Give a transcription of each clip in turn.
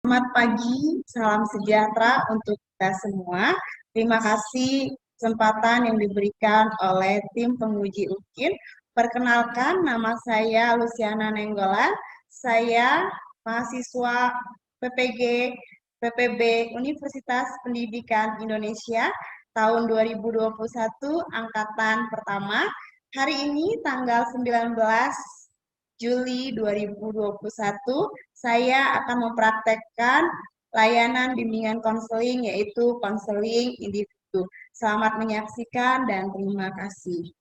Selamat pagi, salam sejahtera untuk kita semua. Terima kasih kesempatan yang diberikan oleh tim penguji UKIN. Perkenalkan, nama saya Luciana Nenggolan. Saya mahasiswa PPG PPB Universitas Pendidikan Indonesia tahun 2021 angkatan pertama. Hari ini tanggal 19 Juli 2021, saya akan mempraktekkan layanan bimbingan konseling, yaitu konseling individu. Selamat menyaksikan dan terima kasih.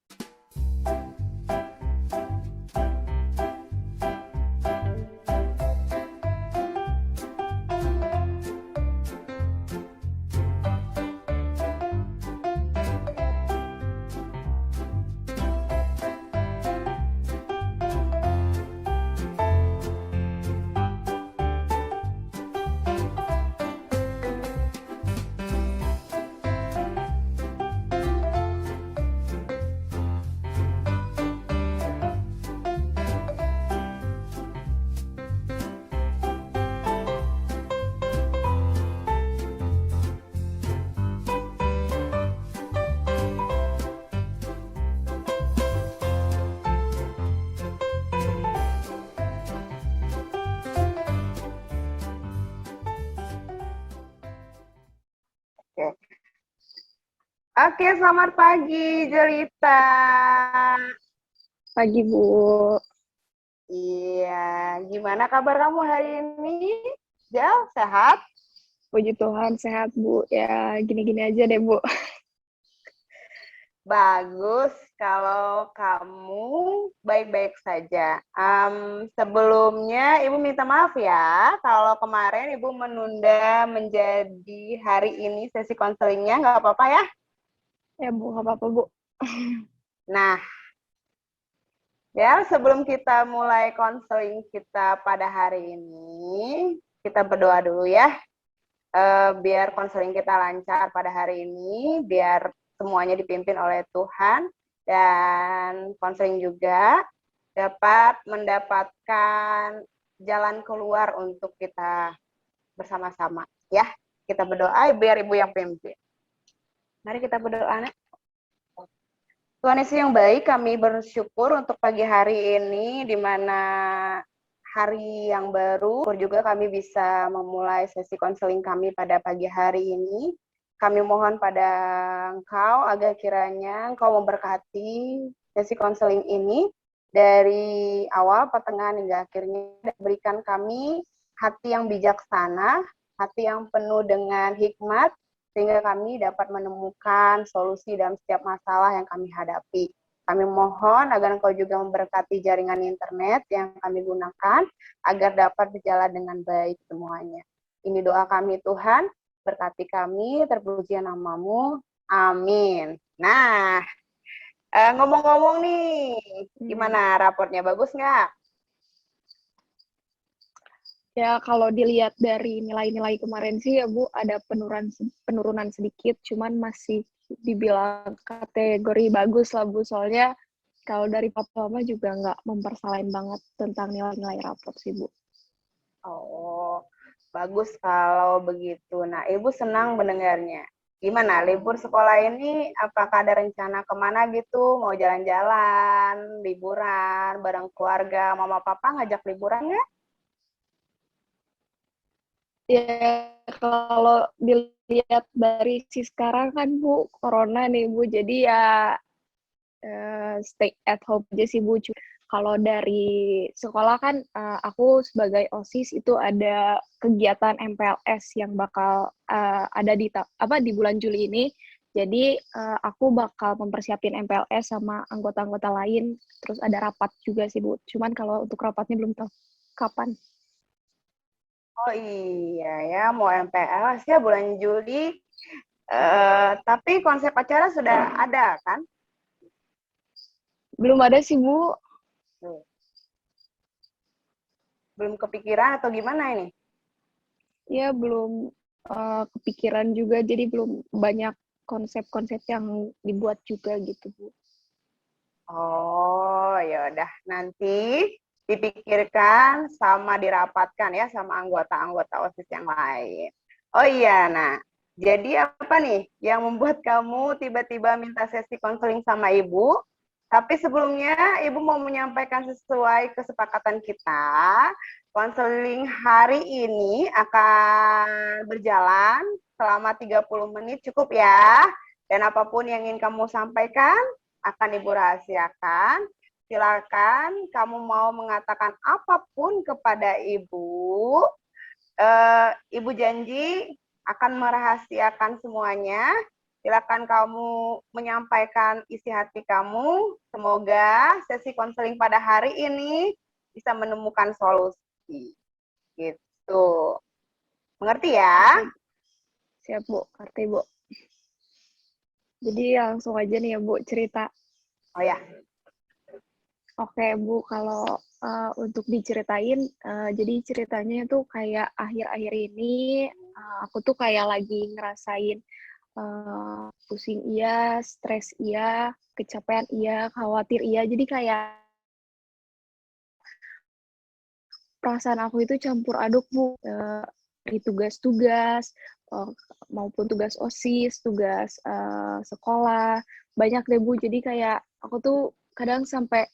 Oke, selamat pagi, Jelita. Pagi, Bu. Iya, gimana kabar kamu hari ini? Jel, sehat? Puji Tuhan, sehat, Bu. Ya, gini-gini aja deh, Bu. Bagus, kalau kamu baik-baik saja. Sebelumnya, Ibu minta maaf ya, kalau kemarin Ibu menunda menjadi hari ini sesi konselingnya, nggak apa-apa ya? Ya, Bu, nggak apa-apa, Bu. Nah, ya, sebelum kita mulai konseling kita pada hari ini, kita berdoa dulu ya. Biar konseling kita lancar pada hari ini, biar semuanya dipimpin oleh Tuhan, dan konseling juga dapat mendapatkan jalan keluar untuk kita bersama-sama. Ya, kita berdoa biar Ibu yang pimpin. Mari kita berdoa. Tuhan Yesus yang baik, kami bersyukur untuk pagi hari ini, di mana hari yang baru, juga kami bisa memulai sesi konseling kami pada pagi hari ini. Kami mohon pada Engkau agar kiranya Engkau memberkati sesi konseling ini dari awal, pertengahan, hingga akhirnya. Berikan kami hati yang bijaksana, hati yang penuh dengan hikmat, sehingga kami dapat menemukan solusi dalam setiap masalah yang kami hadapi. Kami mohon agar Engkau juga memberkati jaringan internet yang kami gunakan, agar dapat berjalan dengan baik semuanya. Ini doa kami Tuhan, berkati kami, terpuji nama-Mu, amin. Nah, ngomong-ngomong nih, gimana raportnya, bagus nggak? Ya, kalau dilihat dari nilai-nilai kemarin sih ya, Bu, ada penurunan sedikit, cuman masih dibilang kategori bagus lah, Bu. Soalnya kalau dari Papa juga nggak mempersalahin banget tentang nilai-nilai raport sih, Bu. Oh, bagus kalau begitu. Nah, Ibu senang mendengarnya. Gimana, libur sekolah ini apakah ada rencana kemana gitu? Mau jalan-jalan, liburan, bareng keluarga, mama papa ngajak liburan nggak? Ya, kalau dilihat dari si sekarang kan, Bu, corona nih, Bu. Jadi ya stay at home aja sih, Bu. Kalau dari sekolah kan, aku sebagai OSIS itu ada kegiatan MPLS yang bakal ada di bulan Juli ini. Jadi aku bakal mempersiapin MPLS sama anggota-anggota lain. Terus ada rapat juga sih, Bu. Cuman kalau untuk rapatnya belum tahu kapan. Oh iya ya, mau MPLS ya bulan Juli. Tapi konsep acara sudah ada kan? Belum ada sih, Bu. Belum kepikiran atau gimana ini? Ya, belum kepikiran juga, jadi belum banyak konsep-konsep yang dibuat juga gitu, Bu. Oh, ya udah. Nanti dipikirkan sama dirapatkan ya sama anggota-anggota OSIS yang lain. Oh iya, nah jadi apa nih yang membuat kamu tiba-tiba minta sesi konseling sama ibu? Tapi sebelumnya ibu mau menyampaikan sesuai kesepakatan kita, konseling hari ini akan berjalan selama 30 menit cukup ya. Dan apapun yang ingin kamu sampaikan akan ibu rahasiakan. Silakan kamu mau mengatakan apapun kepada ibu. Ibu janji akan merahasiakan semuanya. Silakan kamu menyampaikan isi hati kamu. Semoga sesi konseling pada hari ini bisa menemukan solusi. Gitu. Mengerti ya? Siap, Bu. Ngerti, Bu. Jadi langsung aja nih ya, Bu, cerita. Oh ya. Oke, Bu, kalau untuk diceritain, jadi ceritanya tuh kayak akhir-akhir ini aku tuh kayak lagi ngerasain pusing iya, stres iya, kecapean iya, khawatir iya. Jadi kayak perasaan aku itu campur aduk, Bu. Dari tugas-tugas, maupun tugas OSIS, tugas sekolah, banyak deh, Bu. Jadi kayak aku tuh kadang sampai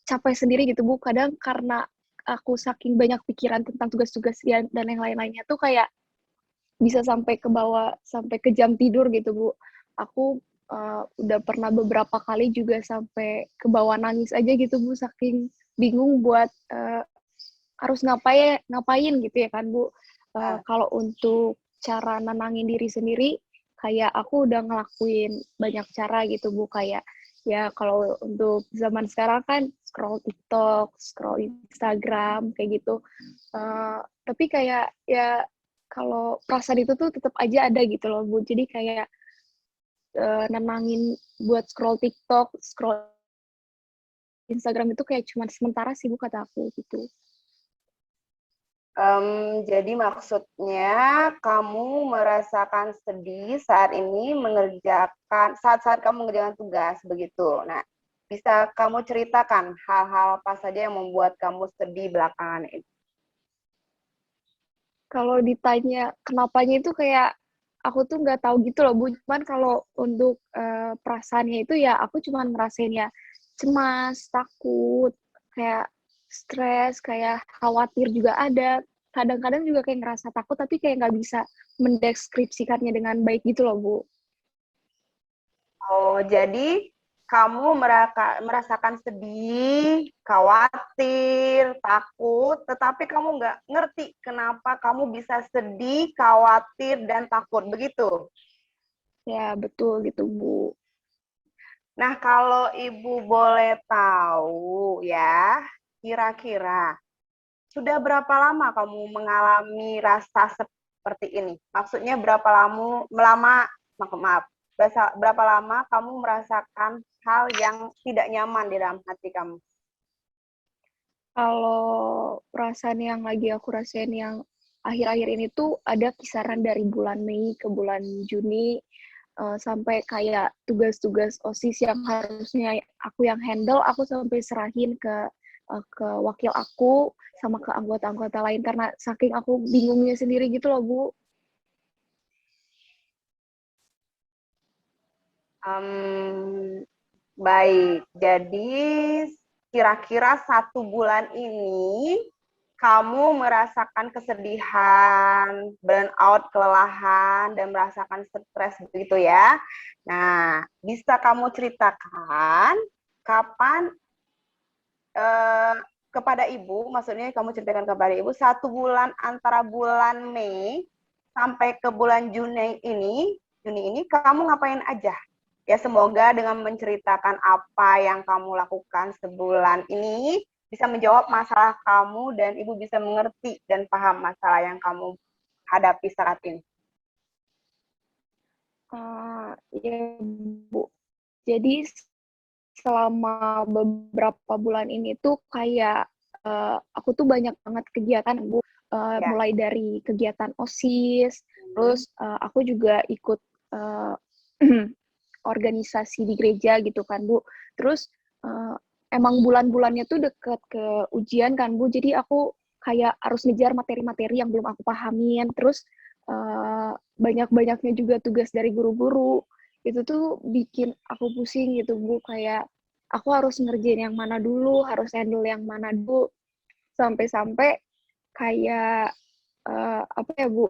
capek sendiri gitu, Bu. Kadang karena aku saking banyak pikiran tentang tugas-tugas dan yang lain-lainnya tuh kayak bisa sampai ke bawah, sampai ke jam tidur gitu, Bu. Aku udah pernah beberapa kali juga sampai ke bawah nangis aja gitu, Bu, saking bingung buat harus ngapain gitu ya kan, Bu. Kalau untuk cara nenangin diri sendiri, kayak aku udah ngelakuin banyak cara gitu, Bu. Kayak ya kalau untuk zaman sekarang kan scroll TikTok, scroll Instagram kayak gitu. Tapi kayak ya kalau perasaan itu tuh tetap aja ada gitu loh, Bu. Jadi kayak nenangin buat scroll TikTok, scroll Instagram itu kayak cuma sementara sih, Bu, kata aku gitu. Jadi maksudnya kamu merasakan sedih saat ini saat kamu mengerjakan tugas begitu. Nah, bisa kamu ceritakan hal-hal apa saja yang membuat kamu sedih belakangan ini? Kalau ditanya kenapanya itu kayak aku tuh nggak tahu gitu loh, Bu. Cuman kalau untuk perasaannya itu ya aku cuman ngerasain ya cemas, takut, kayak stres, kayak khawatir juga ada. Kadang-kadang juga kayak ngerasa takut tapi kayak nggak bisa mendeskripsikannya dengan baik gitu loh, Bu. Oh, jadi kamu merasakan sedih, khawatir, takut, tetapi kamu nggak ngerti kenapa kamu bisa sedih, khawatir, dan takut, begitu? Ya, betul gitu, Bu. Nah, kalau Ibu boleh tahu ya, kira-kira sudah berapa lama kamu mengalami rasa seperti ini? Maksudnya maaf, berapa lama kamu merasakan hal yang tidak nyaman di dalam hati kamu? Kalau perasaan yang lagi aku rasain yang akhir-akhir ini tuh ada kisaran dari bulan Mei ke bulan Juni, sampai kayak tugas-tugas OSIS yang harusnya aku yang handle, aku sampai serahin ke wakil aku sama ke anggota-anggota lain karena saking aku bingungnya sendiri gitu loh, Bu. Baik, jadi kira-kira 1 bulan ini kamu merasakan kesedihan, burnout, kelelahan, dan merasakan stres begitu ya. Nah, bisa kamu ceritakan kapan kepada ibu, maksudnya kamu ceritakan kepada ibu 1 bulan antara bulan Mei sampai ke bulan Juni ini kamu ngapain aja? Ya semoga dengan menceritakan apa yang kamu lakukan sebulan ini bisa menjawab masalah kamu dan ibu bisa mengerti dan paham masalah yang kamu hadapi saat ini. Ya, Bu. Jadi selama beberapa bulan ini tuh kayak aku tuh banyak banget kegiatan, Bu. Ya. Mulai dari kegiatan OSIS, terus aku juga ikut organisasi di gereja gitu kan, Bu. Terus emang bulan-bulannya tuh deket ke ujian kan Bu, jadi aku kayak harus ngejar materi-materi yang belum aku pahamin, terus banyak-banyaknya juga tugas dari guru-guru, itu tuh bikin aku pusing gitu Bu, kayak aku harus ngerjain yang mana dulu, harus handle yang mana dulu, sampai-sampai kayak apa ya Bu,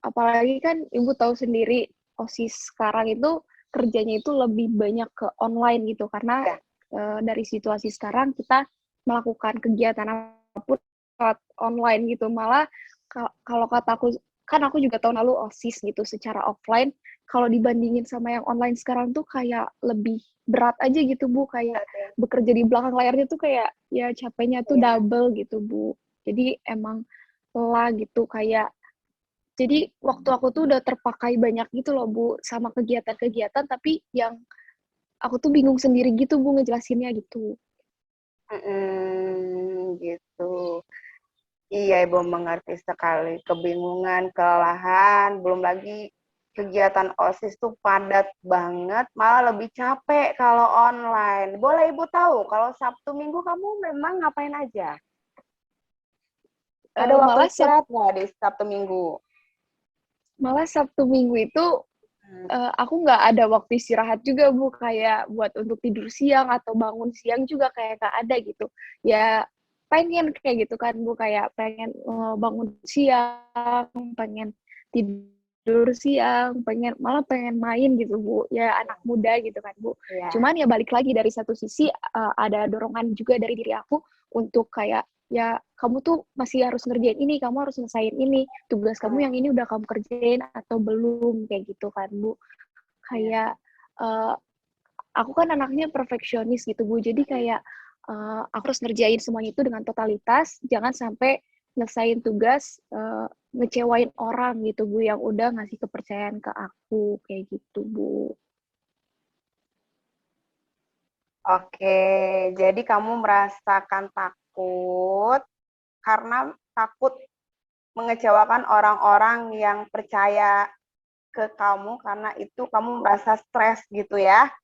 apalagi kan Ibu tahu sendiri OSIS sekarang itu kerjanya itu lebih banyak ke online gitu, karena Ya. dari situasi sekarang kita melakukan kegiatan apapun lewat online gitu. Malah kalau kataku, kan aku juga tahun lalu OSIS gitu secara offline, kalau dibandingin sama yang online sekarang tuh kayak lebih berat aja gitu Bu, kayak bekerja di belakang layarnya tuh kayak ya capeknya tuh Iya. double gitu Bu. Jadi emang lelah gitu, kayak jadi waktu aku tuh udah terpakai banyak gitu loh Bu sama kegiatan-kegiatan, tapi yang aku tuh bingung sendiri gitu Bu ngejelasinnya gitu. Gitu. Iya, Ibu mengerti sekali. Kebingungan, kelelahan, belum lagi kegiatan OSIS tuh padat banget, malah lebih capek kalau online. Boleh Ibu tahu, kalau Sabtu Minggu kamu memang ngapain aja? Ada waktu Malah istirahat nggak di Sabtu Minggu? malah Sabtu Minggu itu aku nggak ada waktu istirahat juga Bu, kayak buat untuk tidur siang atau bangun siang juga kayak nggak ada gitu. Ya pengen kayak gitu kan Bu, kayak pengen bangun siang, pengen tidur siang, malah pengen main gitu Bu. Ya anak muda gitu kan Bu. Ya. Cuman ya balik lagi, dari satu sisi ada dorongan juga dari diri aku untuk kayak ya kamu tuh masih harus ngerjain ini, kamu harus selesaiin ini, tugas kamu yang ini udah kamu kerjain atau belum, kayak gitu kan Bu. Kayak aku kan anaknya perfeksionis gitu Bu, jadi kayak aku harus ngerjain semuanya itu dengan totalitas, jangan sampai nyelesain tugas ngecewain orang gitu Bu yang udah ngasih kepercayaan ke aku, kayak gitu Bu. Oke, jadi kamu merasakan takut karena takut mengecewakan orang-orang yang percaya ke kamu, karena itu kamu merasa stres gitu ya.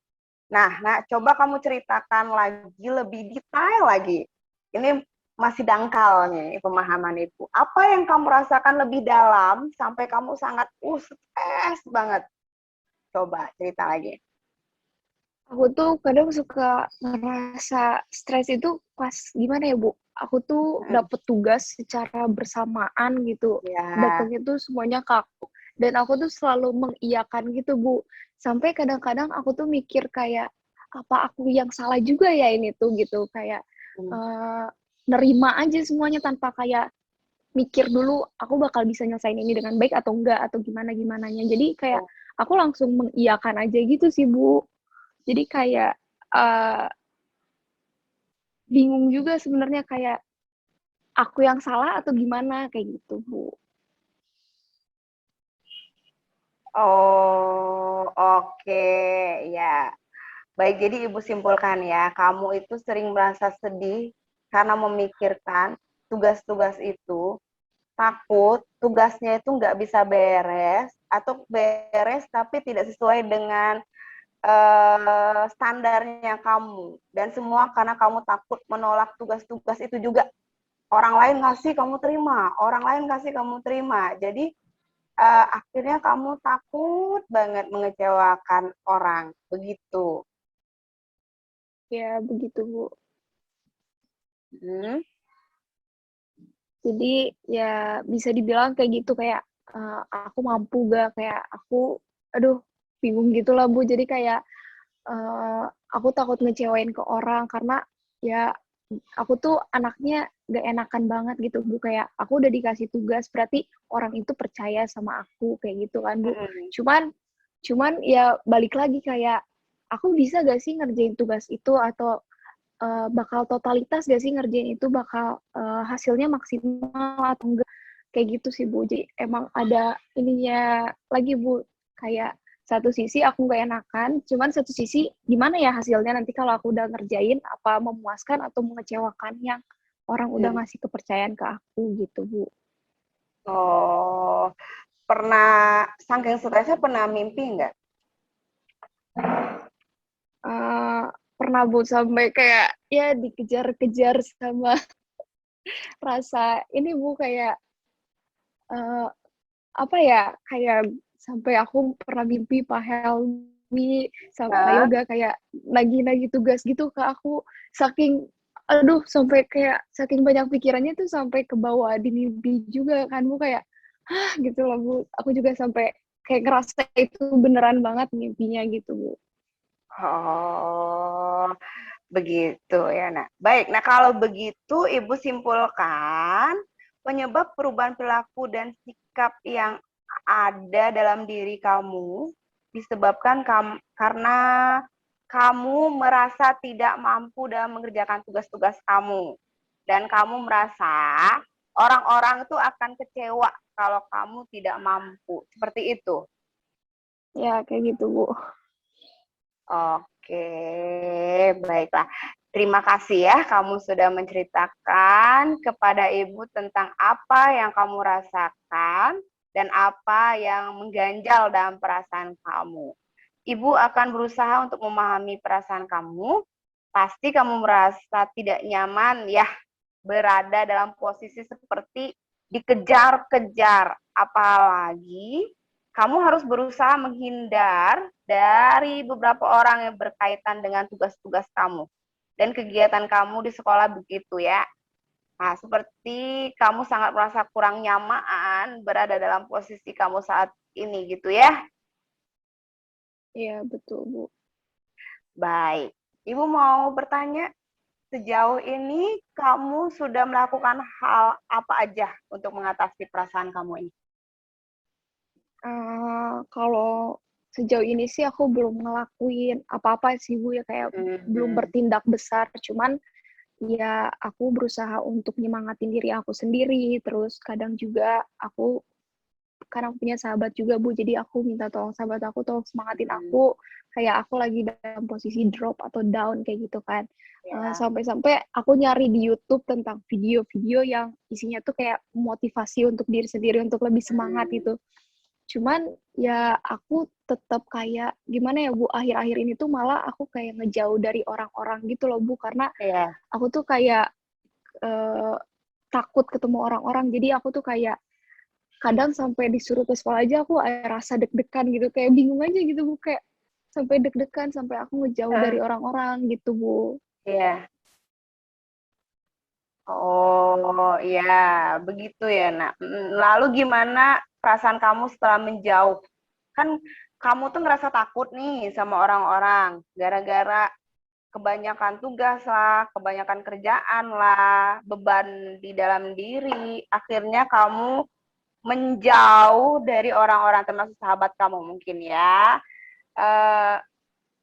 Nah, coba kamu ceritakan lagi lebih detail lagi. Ini masih dangkal nih pemahaman itu. Apa yang kamu rasakan lebih dalam sampai kamu sangat stres banget? Coba cerita lagi. Aku tuh kadang suka ngerasa stres itu pas gimana ya Bu? Aku tuh dapet tugas secara bersamaan gitu. Ya. Datangnya tuh semuanya ke aku. Dan aku tuh selalu mengiyakan gitu Bu. Sampai kadang-kadang aku tuh mikir kayak, apa aku yang salah juga ya ini tuh gitu. Kayak nerima aja semuanya tanpa kayak mikir dulu aku bakal bisa nyelesain ini dengan baik atau enggak atau gimana-gimananya. Jadi kayak aku langsung mengiyakan aja gitu sih Bu. Jadi kayak bingung juga sebenarnya, kayak aku yang salah atau gimana, kayak gitu Bu. Oh, oke. Ya. Baik, jadi Ibu simpulkan ya, kamu itu sering merasa sedih karena memikirkan tugas-tugas itu, takut tugasnya itu nggak bisa beres, atau beres tapi tidak sesuai dengan standarnya kamu. Dan semua karena kamu takut menolak tugas-tugas itu juga. Orang lain ngasih kamu terima, orang lain kasih kamu terima. Jadi akhirnya kamu takut banget mengecewakan orang, begitu. Ya begitu Bu. Hmm. Jadi ya bisa dibilang kayak gitu, kayak aku mampu gak, kayak aku aduh bingung gitu lah Bu. Jadi kayak aku takut ngecewain ke orang, karena ya aku tuh anaknya gak enakan banget gitu Bu, kayak aku udah dikasih tugas berarti orang itu percaya sama aku, kayak gitu kan Bu. Cuman ya balik lagi, kayak aku bisa gak sih ngerjain tugas itu, atau bakal totalitas gak sih ngerjain itu, bakal hasilnya maksimal atau enggak, kayak gitu sih Bu. Jadi emang ada ininya lagi Bu, kayak satu sisi aku nggak enakan, cuman satu sisi gimana ya hasilnya nanti kalau aku udah ngerjain, apa memuaskan atau mengecewakan yang orang udah ngasih kepercayaan ke aku gitu Bu. Oh, pernah saking stresnya pernah mimpi nggak? Uh, Pernah Bu, sampai kayak ya dikejar-kejar sama rasa ini Bu kayak eh, apa ya kayak sampai aku pernah mimpi Pak Helmi sama Kak Hah? Yoga kayak nagih-nagih tugas gitu ke aku saking aduh sampai kayak saking banyak pikirannya tuh sampai ke bawah di mimpi juga kan Bu kayak gitu loh Bu aku juga sampai kayak ngerasa itu beneran banget mimpinya gitu Bu. Oh, begitu ya. Nah, baik. Nah, kalau begitu Ibu simpulkan penyebab perubahan perilaku dan sikap yang ada dalam diri kamu disebabkan karena kamu merasa tidak mampu dalam mengerjakan tugas-tugas kamu. Dan kamu merasa orang-orang itu akan kecewa kalau kamu tidak mampu. Seperti itu. Ya kayak gitu Bu. Oke, baiklah. Terima kasih ya kamu sudah menceritakan kepada Ibu tentang apa yang kamu rasakan dan apa yang mengganjal dalam perasaan kamu. Ibu akan berusaha untuk memahami perasaan kamu. Pasti kamu merasa tidak nyaman ya berada dalam posisi seperti dikejar-kejar. Apalagi kamu harus berusaha menghindar dari beberapa orang yang berkaitan dengan tugas-tugas kamu dan kegiatan kamu di sekolah begitu ya. Nah, seperti kamu sangat merasa kurang nyaman berada dalam posisi kamu saat ini gitu ya. Iya betul Bu. Baik. Ibu mau bertanya, sejauh ini kamu sudah melakukan hal apa aja untuk mengatasi perasaan kamu ini? Kalau sejauh ini sih aku belum ngelakuin apa-apa sih Bu ya kayak belum Hmm. bertindak besar cuman ya aku berusaha untuk nyemangatin diri aku sendiri terus kadang juga aku karena aku punya sahabat juga Bu jadi aku minta tolong sahabat aku tolong semangatin Hmm. aku kayak aku lagi dalam posisi drop atau down kayak gitu kan. Ya. Sampai-sampai aku nyari di YouTube tentang video-video yang isinya tuh kayak motivasi untuk diri sendiri untuk lebih semangat Hmm. gitu. Cuman ya aku tetap kayak gimana ya Bu, akhir-akhir ini tuh malah aku kayak ngejauh dari orang-orang gitu loh Bu, karena Ya. aku tuh kayak eh, takut ketemu orang-orang. Jadi aku tuh kayak kadang sampai disuruh ke sekolah aja aku rasa deg-degan gitu, kayak bingung aja gitu Bu, kayak sampai deg-degan sampai aku ngejauh dari orang-orang gitu Bu. Iya. Oh, iya, begitu ya, Nak. Lalu gimana perasaan kamu setelah menjauh? Kan kamu tuh ngerasa takut nih sama orang-orang, gara-gara kebanyakan tugas lah, kebanyakan kerjaan lah, beban di dalam diri. Akhirnya kamu menjauh dari orang-orang, termasuk sahabat kamu mungkin ya. Eh,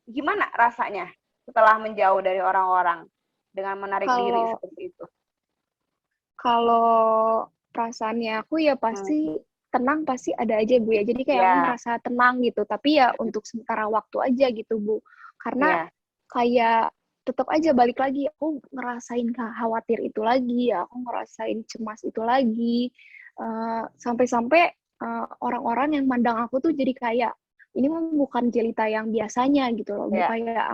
Gimana rasanya setelah menjauh dari orang-orang dengan menarik diri Kalau seperti itu? kalau perasaannya aku ya Hmm. pasti tenang pasti ada aja Bu ya. Jadi kayak aku Ya. ngerasa tenang gitu. Tapi ya untuk sementara waktu aja gitu Bu. Karena Iya. kayak tetap aja balik lagi aku ngerasain khawatir itu lagi, ya aku ngerasain cemas itu lagi. Sampai-sampai orang-orang yang mandang aku tuh jadi kayak ini mah bukan jelita yang biasanya gitu loh. Iya. Bukan kayak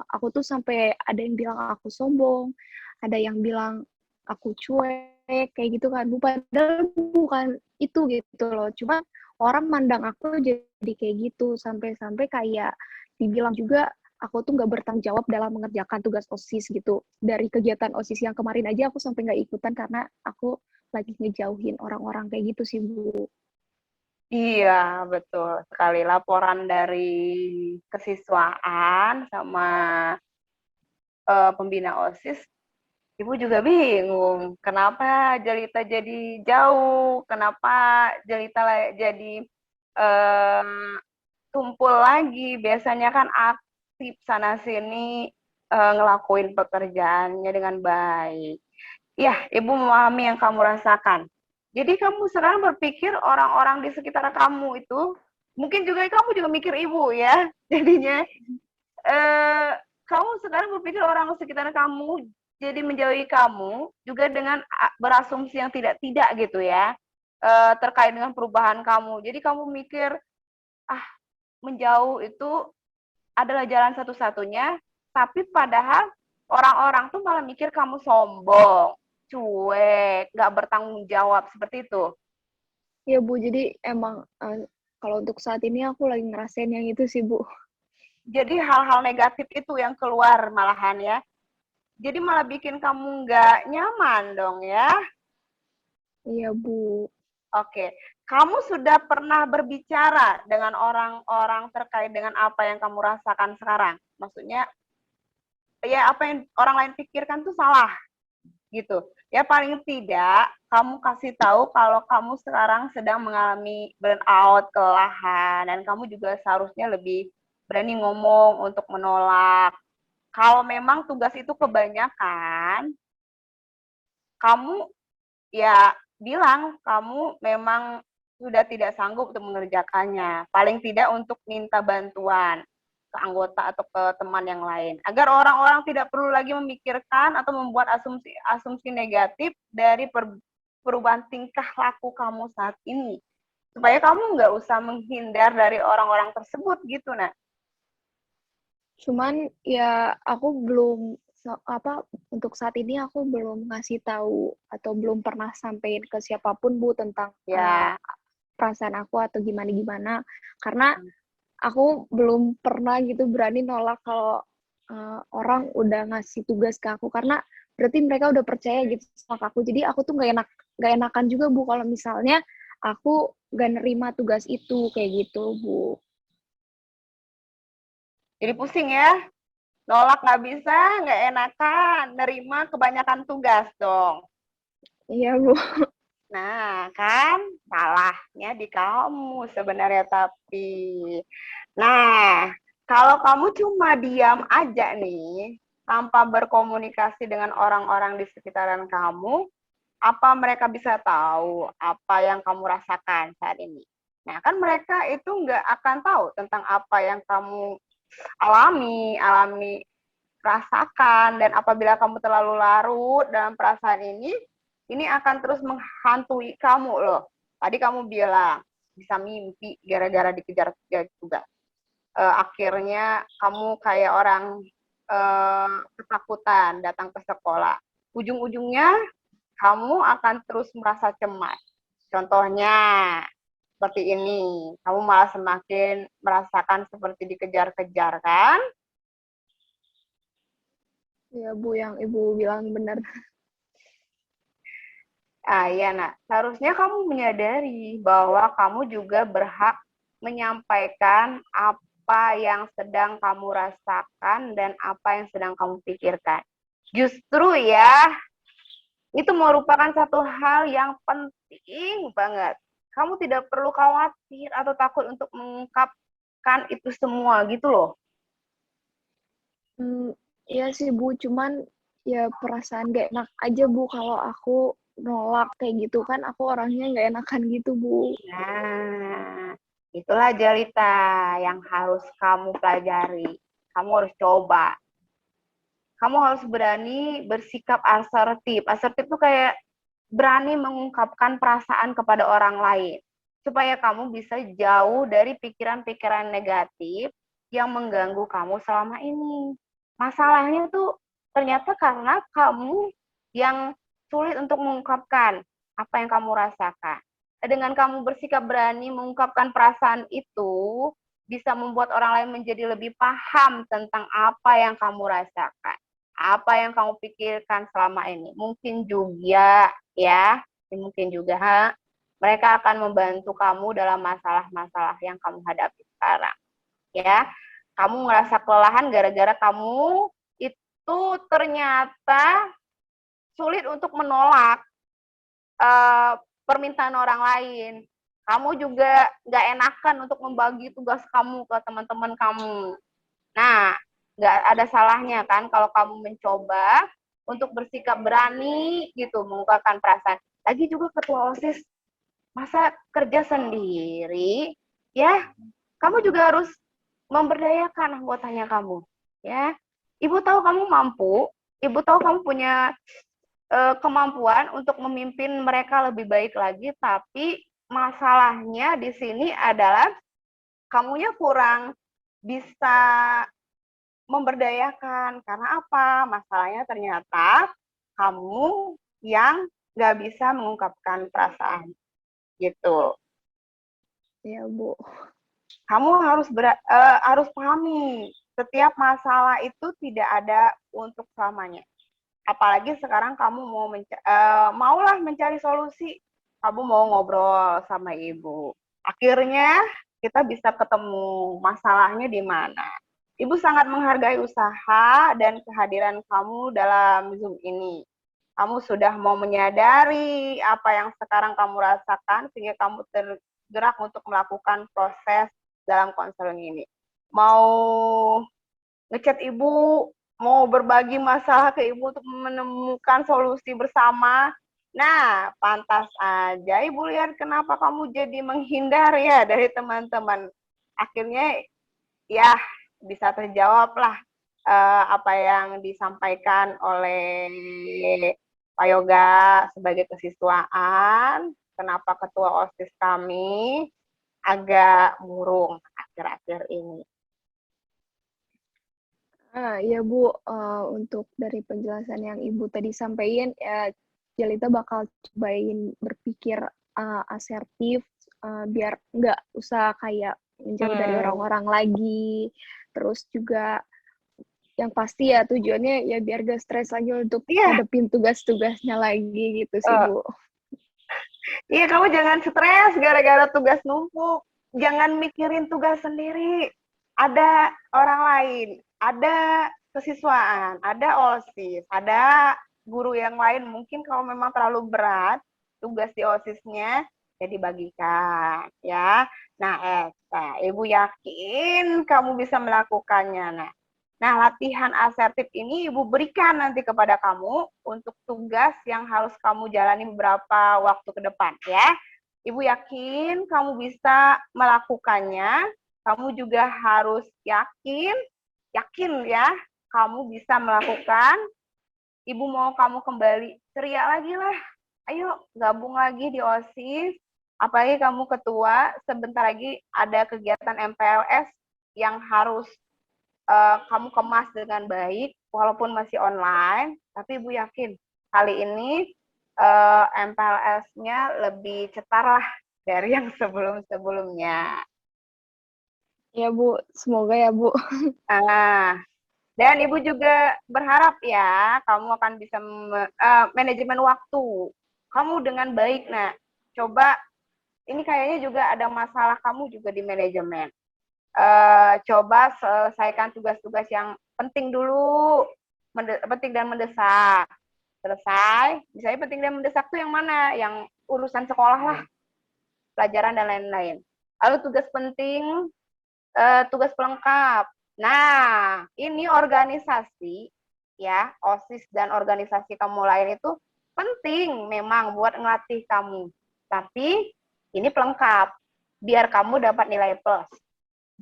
aku tuh sampai ada yang bilang aku sombong, ada yang bilang aku cuek kayak gitu kan Bu padahal bukan itu gitu loh cuma orang mandang aku jadi kayak gitu sampai-sampai kayak dibilang juga aku tuh nggak bertanggung jawab dalam mengerjakan tugas OSIS gitu dari kegiatan OSIS yang kemarin aja aku sampai nggak ikutan karena aku lagi ngejauhin orang-orang kayak gitu sih Bu. Iya, betul sekali. Laporan dari kesiswaan sama pembina OSIS, Ibu juga bingung. Kenapa Jelita jadi jauh? Kenapa Jelita jadi eh, tumpul lagi? Biasanya kan aktif sana-sini ngelakuin pekerjaannya dengan baik. Ya, Ibu memahami yang kamu rasakan. Jadi kamu sekarang berpikir orang-orang di sekitar kamu itu, mungkin juga kamu juga mikir Ibu ya. Jadinya eh, kamu sekarang berpikir orang sekitar kamu jadi menjauhi kamu juga dengan berasumsi yang tidak-tidak gitu ya. Terkait dengan perubahan kamu. Jadi kamu mikir, ah, menjauh itu adalah jalan satu-satunya, tapi padahal orang-orang tuh malah mikir kamu sombong, cuek, nggak bertanggung jawab, seperti itu. Ya Bu, jadi emang kalau untuk saat ini aku lagi ngerasain yang itu sih Bu. Jadi hal-hal negatif itu yang keluar malahan ya. Jadi malah bikin kamu nggak nyaman dong ya. Iya Bu. Oke, kamu sudah pernah berbicara dengan orang-orang terkait dengan apa yang kamu rasakan sekarang? Maksudnya, ya apa yang orang lain pikirkan tuh salah, gitu. Ya paling tidak, kamu kasih tahu kalau kamu sekarang sedang mengalami burnout, kelelahan, dan kamu juga seharusnya lebih berani ngomong untuk menolak. Kalau memang tugas itu kebanyakan, kamu ya bilang kamu memang sudah tidak sanggup untuk mengerjakannya. Paling tidak untuk minta bantuan ke anggota atau ke teman yang lain. Agar orang-orang tidak perlu lagi memikirkan atau membuat asumsi negatif dari perubahan tingkah laku kamu saat ini. Supaya kamu nggak usah menghindar dari orang-orang tersebut gitu, nah. Cuman ya aku belum untuk saat ini aku belum ngasih tahu atau belum pernah sampein ke siapapun Bu tentang Ya, perasaan aku atau gimana-gimana karena aku belum pernah gitu berani nolak kalau orang udah ngasih tugas ke aku karena berarti mereka udah percaya gitu sama aku. Jadi aku tuh nggak enakan juga Bu kalau misalnya aku nggak nerima tugas itu kayak gitu Bu. jadi pusing ya. Nolak nggak bisa, nggak enakan, nerima kebanyakan tugas dong. Iya Bu. Nah, kan salahnya di kamu sebenarnya tapi. Nah, kalau kamu cuma diam aja nih, tanpa berkomunikasi dengan orang-orang di sekitaran kamu, apa mereka bisa tahu apa yang kamu rasakan saat ini? Nah, kan mereka itu nggak akan tahu tentang apa yang kamu alami rasakan, dan apabila kamu terlalu larut dalam perasaan ini akan terus menghantui kamu loh. Tadi kamu bilang bisa mimpi gara-gara dikejar-kejar juga. Akhirnya kamu kayak orang ketakutan datang ke sekolah. Ujung-ujungnya kamu akan terus merasa cemas. Contohnya seperti ini, kamu malah semakin merasakan seperti dikejar-kejar kan? Ya Bu, yang Ibu bilang benar. Ah, iya, nak. Seharusnya kamu menyadari bahwa kamu juga berhak menyampaikan apa yang sedang kamu rasakan dan apa yang sedang kamu pikirkan. Justru ya, itu merupakan satu hal yang penting banget. Kamu tidak perlu khawatir atau takut untuk mengungkapkan itu semua gitu loh. Iya sih Bu, cuman ya perasaan gak enak aja Bu kalau aku nolak kayak gitu kan aku orangnya gak enakan gitu Bu. Nah, itulah Jelita yang harus kamu pelajari. Kamu harus coba. Kamu harus berani bersikap asertif. Asertif itu kayak berani mengungkapkan perasaan kepada orang lain. Supaya kamu bisa jauh dari pikiran-pikiran negatif yang mengganggu kamu selama ini. Masalahnya tuh ternyata karena kamu yang sulit untuk mengungkapkan apa yang kamu rasakan. Dengan kamu bersikap berani mengungkapkan perasaan itu, bisa membuat orang lain menjadi lebih paham tentang apa yang kamu rasakan, apa yang kamu pikirkan selama ini. Mungkin juga ya, mungkin juga mereka akan membantu kamu dalam masalah-masalah yang kamu hadapi sekarang. Ya, kamu ngerasa kelelahan gara-gara kamu itu ternyata sulit untuk menolak permintaan orang lain. Kamu juga nggak enakan untuk membagi tugas kamu ke teman-teman kamu. Nah, nggak ada salahnya kan kalau kamu mencoba untuk bersikap berani gitu, mengungkapkan perasaan. Lagi juga ketua OSIS, masa kerja sendiri, ya, kamu juga harus memberdayakan anggotanya kamu. Ya, Ibu tahu kamu mampu, Ibu tahu kamu punya kemampuan untuk memimpin mereka lebih baik lagi, tapi masalahnya di sini adalah kamunya kurang bisa memberdayakan. Karena apa? Masalahnya ternyata kamu yang nggak bisa mengungkapkan perasaan gitu. Ya, Bu. Kamu harus pahami setiap masalah itu tidak ada untuk selamanya. Apalagi sekarang kamu maulah mencari solusi, kamu mau ngobrol sama ibu. Akhirnya kita bisa ketemu masalahnya di mana. Ibu sangat menghargai usaha dan kehadiran kamu dalam Zoom ini. Kamu sudah mau menyadari apa yang sekarang kamu rasakan sehingga kamu tergerak untuk melakukan proses dalam konseling ini. Mau ngechat ibu, mau berbagi masalah ke ibu untuk menemukan solusi bersama. Nah, pantas aja ibu lihat kenapa kamu jadi menghindar ya dari teman-teman. Akhirnya ya bisa terjawab lah apa yang disampaikan oleh Pak Yoga sebagai kesiswaan. Kenapa ketua OSIS kami agak murung akhir-akhir ini. Ya Bu, untuk dari penjelasan yang Ibu tadi sampaikan, ya Jelita bakal cobain berpikir asertif, biar nggak usah kayak menjauh dari orang-orang lagi. Terus juga yang pasti ya tujuannya ya biar gak stres lagi untuk hadapin tugas-tugasnya lagi gitu sih Bu. Iya, kamu jangan stres gara-gara tugas numpuk. Jangan mikirin tugas sendiri. Ada orang lain, ada kesiswaan, ada OSIS, ada guru yang lain. Mungkin kalau memang terlalu berat tugas di OSISnya, ya dibagikan. Ya. Nah, Ibu yakin kamu bisa melakukannya. Nah, latihan asertif ini Ibu berikan nanti kepada kamu untuk tugas yang harus kamu jalani beberapa waktu ke depan, ya. Ibu yakin kamu bisa melakukannya. Kamu juga harus yakin ya, kamu bisa melakukan. Ibu mau kamu kembali ceria lagi lah. Ayo gabung lagi di OSIS. Apalagi kamu ketua, sebentar lagi ada kegiatan MPLS yang harus kamu kemas dengan baik, walaupun masih online. Tapi Ibu yakin kali ini MPLS-nya lebih cetar lah dari yang sebelum-sebelumnya. Ya Bu, semoga ya Bu. Dan Ibu juga berharap ya, kamu akan bisa manajemen waktu kamu dengan baik. Nah, coba, ini kayaknya juga ada masalah kamu juga di manajemen. Coba selesaikan tugas-tugas yang penting dulu, penting dan mendesak. Selesai, misalnya penting dan mendesak tuh yang mana? Yang urusan sekolah lah, pelajaran dan lain-lain. Lalu tugas penting, tugas pelengkap. Nah, ini organisasi ya, OSIS dan organisasi kamu lain itu penting memang buat ngelatih kamu. Tapi ini pelengkap biar kamu dapat nilai plus.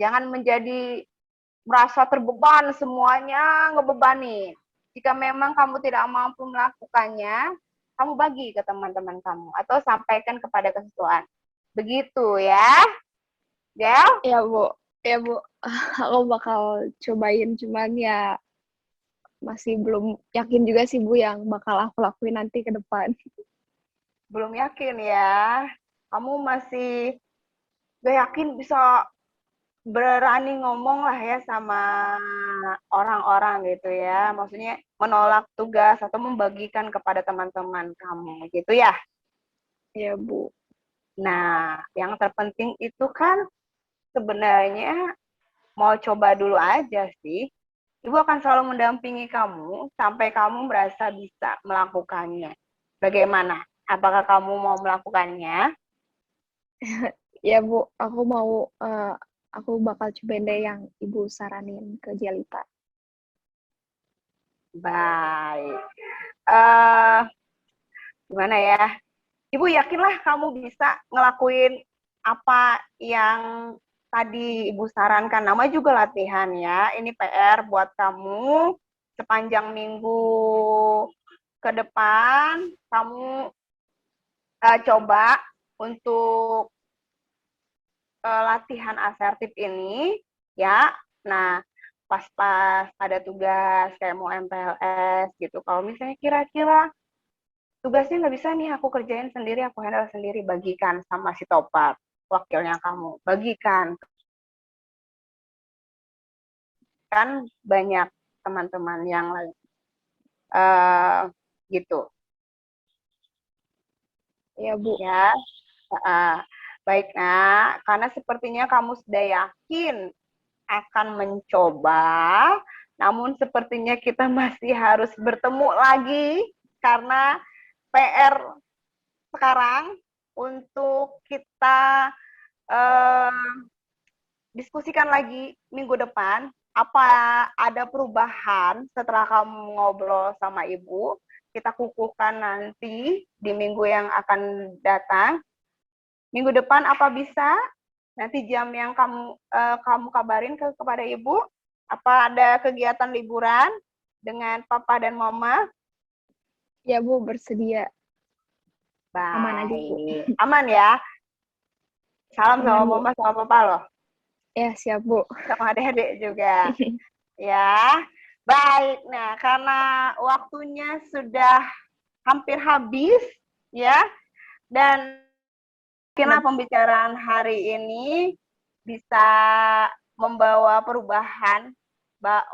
Jangan menjadi merasa terbeban semuanya, ngebebani. Jika memang kamu tidak mampu melakukannya, kamu bagi ke teman-teman kamu atau sampaikan kepada kesiswaan. Begitu ya, Del? Ya Bu, aku bakal cobain, cuman ya masih belum yakin juga sih Bu yang bakal aku lakuin nanti ke depan. Belum yakin ya? Kamu masih gak yakin bisa berani ngomong lah ya sama orang-orang gitu ya. Maksudnya menolak tugas atau membagikan kepada teman-teman kamu gitu ya. Ya Bu. Nah, yang terpenting itu kan sebenarnya mau coba dulu aja sih. Ibu akan selalu mendampingi kamu sampai kamu merasa bisa melakukannya. Bagaimana? Apakah kamu mau melakukannya? Ya Bu, aku bakal cobain deh yang Ibu saranin ke Jelita. Baik. Gimana ya? Ibu yakinlah kamu bisa ngelakuin apa yang tadi Ibu sarankan. Nama juga latihan ya. Ini PR buat kamu sepanjang minggu ke depan. Kamu coba untuk latihan asertif ini ya. Nah, pas-pas ada tugas kayak mau MPLS gitu. Kalau misalnya kira-kira tugasnya nggak bisa nih aku kerjain sendiri, aku handle sendiri, bagikan sama si topat, wakilnya kamu, bagikan. Kan banyak teman-teman yang lain. Gitu. Ya, Bu. Ya, baik nak, karena sepertinya kamu sudah yakin akan mencoba, namun sepertinya kita masih harus bertemu lagi karena PR sekarang untuk kita diskusikan lagi minggu depan apa ada perubahan setelah kamu ngobrol sama ibu. Kita kukuhkan nanti di minggu yang akan datang. Minggu depan apa bisa? Nanti jam yang kamu kabarin kepada ibu. Apa ada kegiatan liburan dengan papa dan mama? Ya, Bu, bersedia. Baik. Aman aja, Bu. Aman ya? Salam Aman, sama Bu. mama sama papa loh. Ya, siap, Bu. Sama adik-adik juga. Ya. Baik. Nah, karena waktunya sudah hampir habis ya. Dan mungkinlah pembicaraan hari ini bisa membawa perubahan,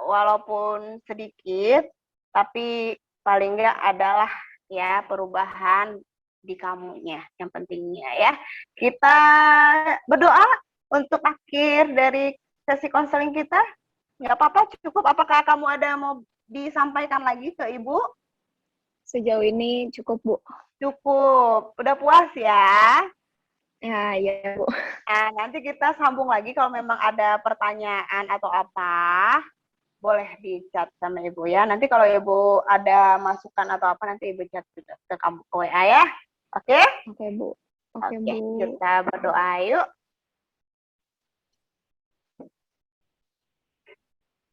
walaupun sedikit, tapi paling enggak adalah ya perubahan di kamunya, yang pentingnya ya. Kita berdoa untuk akhir dari sesi konseling kita. Nggak apa-apa, cukup. Apakah kamu ada mau disampaikan lagi ke Ibu? Sejauh ini cukup, Bu. Cukup. Udah puas ya? Ya, Bu. Nah, nanti kita sambung lagi kalau memang ada pertanyaan atau apa, boleh di-chat sama Ibu ya. Nanti kalau Ibu ada masukan atau apa, nanti Ibu chat ke kamu ke WA ya. Oke? Oke, Bu. Oke, Bu. Kita berdoa yuk.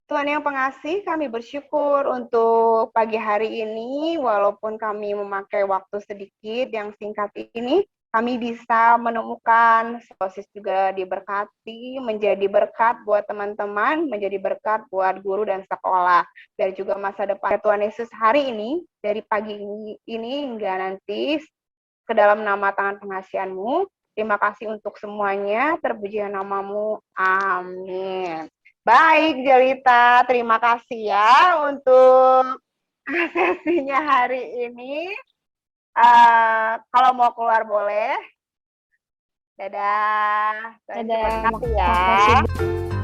Tuhan yang pengasih, kami bersyukur untuk pagi hari ini, walaupun kami memakai waktu sedikit yang singkat ini, kami bisa menemukan proses juga diberkati, menjadi berkat buat teman-teman, menjadi berkat buat guru dan sekolah, dan juga masa depan Tuhan Yesus hari ini, dari pagi ini hingga nanti, ke dalam nama tangan pengasihan-Mu. Terima kasih untuk semuanya, terpuji namamu, amin. Baik, Jelita, terima kasih ya untuk sesinya hari ini. Kalau mau keluar boleh. Dadah. Dadah. Terima kasih ya. Makasih, Bu.